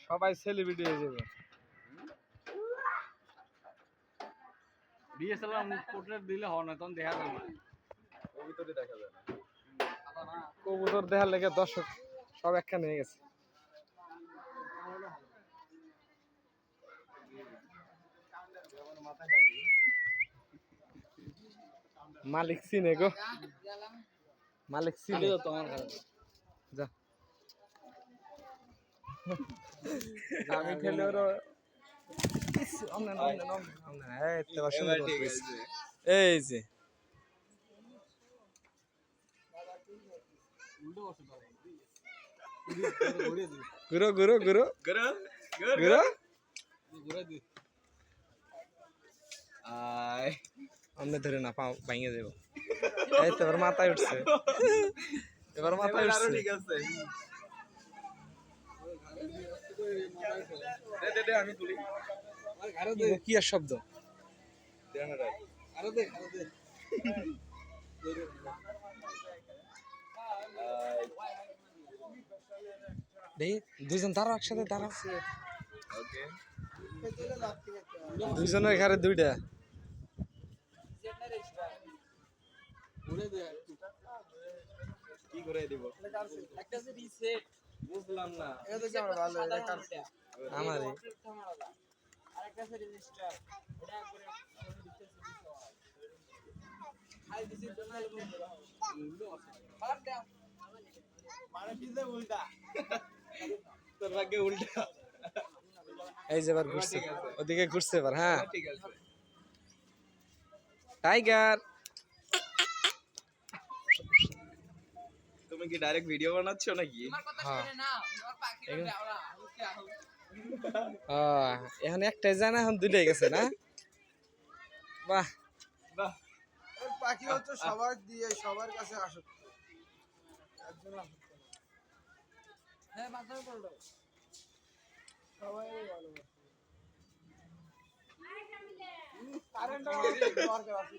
সবাই সেলিব্রিটি হয়ে যাবে। ডিএসএলআর পোর্ট্রেট দিলে হয় না, তখন দেখা যায় না, কবুতরই দেখা যায় না। কবুতর দেখার লেগে দর্শক সব একখানে হয়ে গেছে। মালিক চিনে গো, মালিক চিনে তোমার যা আমি খেলে ওর এই যে ঘুরো ঘুরো ঘুরো ঘুরো অমনে ধরে না পাও ভাঙে যাবো। এই তো এবার মাথায় উঠছে, এবার মাথায় উঠছে। ঠিক আছে, আমি তুলি। কি আর শব্দ দুইজন দাঁড়াও, একসাথে দাঁড়াও। দুইজনের ঘরে দুইটা। কি করে দিব? বুঝলাম না। আমারই তোর ভাগ্যে উল্টা। এই যে এবার ঘুরছে, ওদিকে ঘুরছে এবার। হ্যাঁ ঠিক আছে। টাইগার। তুমি কি ডাইরেক্ট ভিডিও বানাচ্ছ নাকি? এখন একটাই যায় না, এখন দুইটাই গেছে না। বাহ বাহ, পাখি হচ্ছে সবার দিয়ে সবার কাছে আসক্ত। একজন আসক্ত না। হ্যাঁ মাথায় পড়লো সবাই ভালোবাসে। কারেন্ট দরকার আছে।